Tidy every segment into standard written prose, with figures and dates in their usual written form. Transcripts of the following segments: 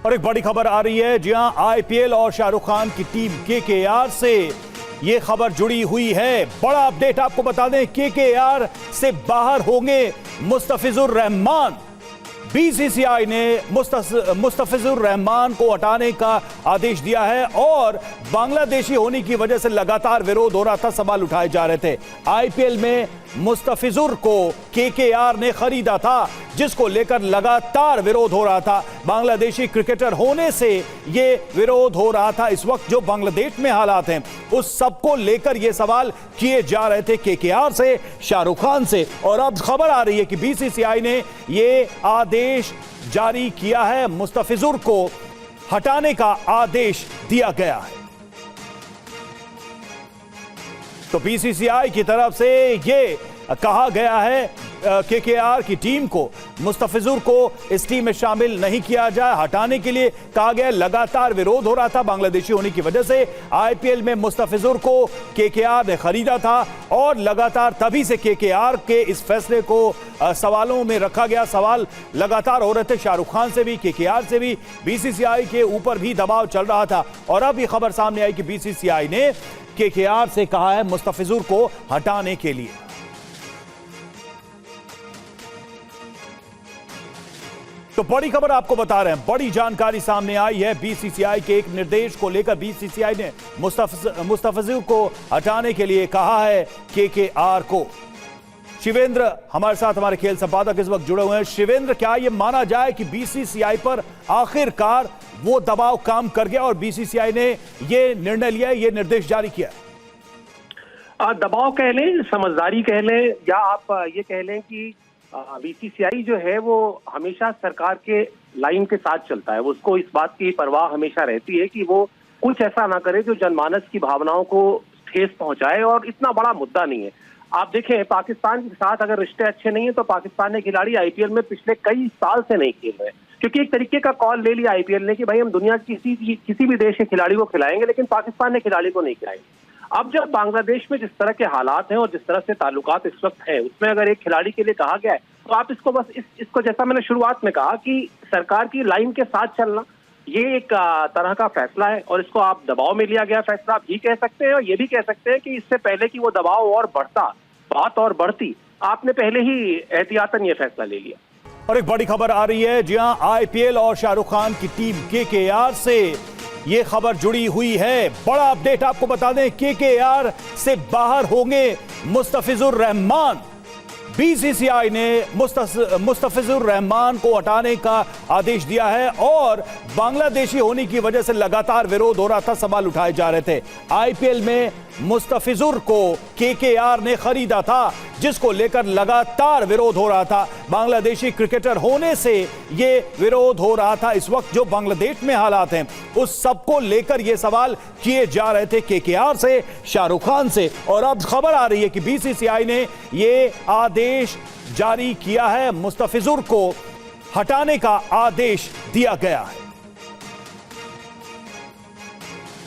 और एक बड़ी खबर आ रही है। जी हां, आईपीएल और शाहरुख खान की टीम केकेआर से ये खबर जुड़ी हुई है। बड़ा अपडेट आपको बता दें, केकेआर से बाहर होंगे मुस्तफिजुर रहमान। बीसीसीआई ने मुस्तफिजुर रहमान को हटाने का आदेश दिया है और बांग्लादेशी होने की वजह से लगातार विरोध हो रहा था, सवाल उठाए जा रहे थे। आईपीएल में मुस्तफिजुर को केकेआर ने खरीदा था, जिसको लेकर लगातार विरोध हो रहा था। बांग्लादेशी क्रिकेटर होने से ये विरोध हो रहा था। इस वक्त जो बांग्लादेश में हालात हैं, उस सबको लेकर ये सवाल किए जा रहे थे केकेआर से, शाहरुख खान से। और अब खबर आ रही है कि बीसीसीआई ने ये आदेश जारी किया है, मुस्तफिजुर को हटाने का आदेश दिया गया है। तो बीसीसीआई की तरफ से ये कहा गया है केकेआर की टीम को, मुस्तफिजुर को इस टीम में शामिल नहीं किया जाए, हटाने के लिए कहा गया। लगातार विरोध हो रहा था बांग्लादेशी होने की वजह से। आईपीएल में मुस्तफिजुर को केकेआर ने खरीदा था और लगातार तभी से केकेआर के इस फैसले को सवालों में रखा गया। सवाल लगातार हो रहे थे, शाहरुख खान से भी, केकेआर से भी, बीसीसीआई के ऊपर भी दबाव चल रहा था। और अब ये खबर सामने आई कि बीसीसीआई ने केकेआर से कहा है मुस्तफिजुर को हटाने के लिए। तो बड़ी खबर आपको बता रहे हैं, बड़ी जानकारी सामने आई है। बीसीसीआई के एक निर्देश को लेकर बीसीसीआई ने मुस्तफिजुर को हटाने के लिए कहा है केकेआर को। शिवेंद्र हमारे साथ, हमारे खेल संपादक इस वक्त जुड़े हुए हैं। शिवेंद्र, क्या यह माना जाए कि बीसीसीआई पर आखिरकार वो दबाव काम कर गया और बीसीसीआई ने ये निर्णय लिया, ये निर्देश जारी किया? दबाव कह लें, समझदारी कह लें, या आप ये कह लें कि बीसीसीआई जो है वो हमेशा सरकार के लाइन के साथ चलता है। उसको इस बात की परवाह हमेशा रहती है कि वो कुछ ऐसा ना करे जो जनमानस की भावनाओं को ठेस पहुंचाए, और इतना बड़ा मुद्दा नहीं है। आप देखें, पाकिस्तान के साथ अगर रिश्ते अच्छे नहीं है तो पाकिस्तान ने खिलाड़ी आईपीएल में पिछले कई साल से नहीं खेल रहे, क्योंकि एक तरीके का कॉल ले लिया आईपीएल ने कि भाई हम दुनिया की किसी भी देश के खिलाड़ी को खिलाएंगे, लेकिन पाकिस्तान ने खिलाड़ी को नहीं खिलाएंगे। अब जब बांग्लादेश में जिस तरह के हालात हैं और जिस तरह से ताल्लुकात इस वक्त हैं, उसमें अगर एक खिलाड़ी के लिए कहा गया है तो आप इसको बस इसको जैसा मैंने शुरुआत में कहा कि सरकार की लाइन के साथ चलना, ये एक तरह का फैसला है और इसको आप दबाव में लिया गया फैसला आप भी कह सकते हैं, और ये भी कह सकते हैं कि इससे पहले कि वो दबाव और बढ़ता, बात और बढ़ती, आपने पहले ही एहतियातन ये फैसला ले लिया। और एक बड़ी खबर आ रही है। जी हां, आईपीएल और शाहरुख खान की टीम केकेआर से ये खबर जुड़ी हुई है। बड़ा अपडेट आपको बता दें, केकेआर से बाहर होंगे मुस्तफिजुर रहमान। बीसीसीआई ने मुस्तफिजुर रहमान को हटाने का आदेश दिया है और बांग्लादेशी होने की वजह से लगातार विरोध हो रहा था, सवाल उठाए जा रहे थे। आईपीएल में मुस्तफिजुर को केकेआर ने खरीदा था, जिसको लेकर लगातार विरोध हो रहा था। बांग्लादेशी क्रिकेटर होने से ये विरोध हो रहा था। इस वक्त जो बांग्लादेश में हालात हैं, उस सबको लेकर ये सवाल किए जा रहे थे केकेआर से, शाहरुख खान से। और अब खबर आ रही है कि बीसीसीआई ने ये आदेश जारी किया है, मुस्तफिजुर को हटाने का आदेश दिया गया है।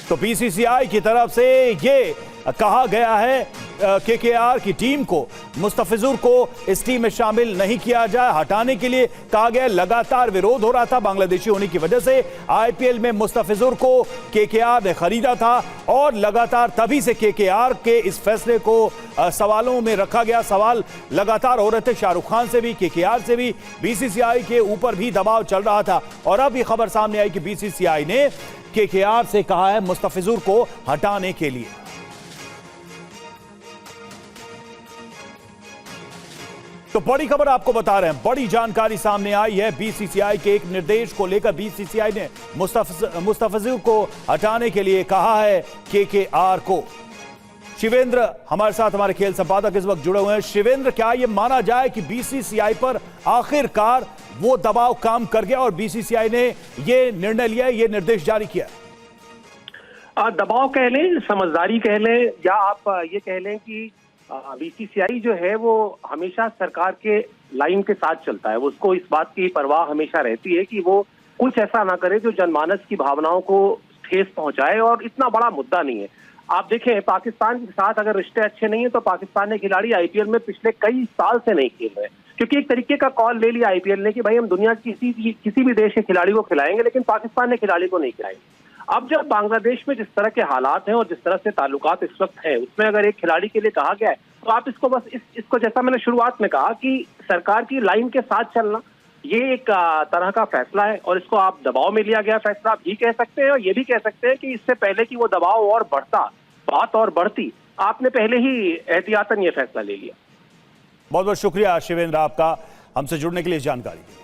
तो बीसीसीआई की तरफ से ये कहा गया है केकेआर की टीम को, मुस्तफिजुर को इस टीम में शामिल नहीं किया जाए, हटाने के लिए कहा गया। लगातार विरोध हो रहा था बांग्लादेशी होने की वजह से। आईपीएल में मुस्तफिजुर को केकेआर ने खरीदा था और लगातार तभी से केकेआर के इस फैसले को सवालों में रखा गया। सवाल लगातार हो रहे थे, शाहरुख खान से भी, केकेआर से भी, बीसीसीआई के ऊपर भी दबाव चल रहा था। और अब ये खबर सामने आई कि बीसीसीआई ने केकेआर से कहा है मुस्तफिजुर को हटाने के लिए। तो बड़ी खबर आपको बता रहे हैं, बड़ी जानकारी सामने आई है। बीसीसीआई के एक निर्देश को लेकर बीसीसीआई ने मुस्तफिजुर को हटाने के लिए कहा है केकेआर को। शिवेंद्र हमारे साथ, हमारे खेल संपादक इस वक्त जुड़े हुए हैं। शिवेंद्र, क्या यह माना जाए कि बीसीसीआई पर आखिरकार वो दबाव काम कर गया और बीसीसीआई ने ये निर्णय लिया, ये निर्देश जारी किया? दबाव कह लें, समझदारी कह लें, या आप ये कह लें कि बीसीसीआई जो है वो हमेशा सरकार के लाइन के साथ चलता है। उसको इस बात की परवाह हमेशा रहती है कि वो कुछ ऐसा ना करे जो जनमानस की भावनाओं को ठेस पहुंचाए, और इतना बड़ा मुद्दा नहीं है। आप देखें, पाकिस्तान के साथ अगर रिश्ते अच्छे नहीं है तो पाकिस्तान ने खिलाड़ी आईपीएल में पिछले कई साल से नहीं खेल रहे, क्योंकि एक तरीके का कॉल ले लिया आईपीएल ने कि भाई हम दुनिया की किसी भी देश के खिलाड़ी को खिलाएंगे, लेकिन पाकिस्तान के खिलाड़ी को नहीं खिलाएंगे। अब जब बांग्लादेश में जिस तरह के हालात हैं और जिस तरह से ताल्लुकात इस वक्त है, उसमें अगर एक खिलाड़ी के लिए कहा गया है तो आप इसको बस इसको जैसा मैंने शुरुआत में कहा कि सरकार की लाइन के साथ चलना, ये एक तरह का फैसला है और इसको आप दबाव में लिया गया फैसला आप ये कह सकते हैं, और ये भी कह सकते हैं कि इससे पहले कि वो दबाव और बढ़ता, बात और बढ़ती, आपने पहले ही एहतियातन ये फैसला ले लिया। बहुत बहुत शुक्रिया शिवेंद्र आपका हमसे जुड़ने के लिए इस जानकारी के लिए।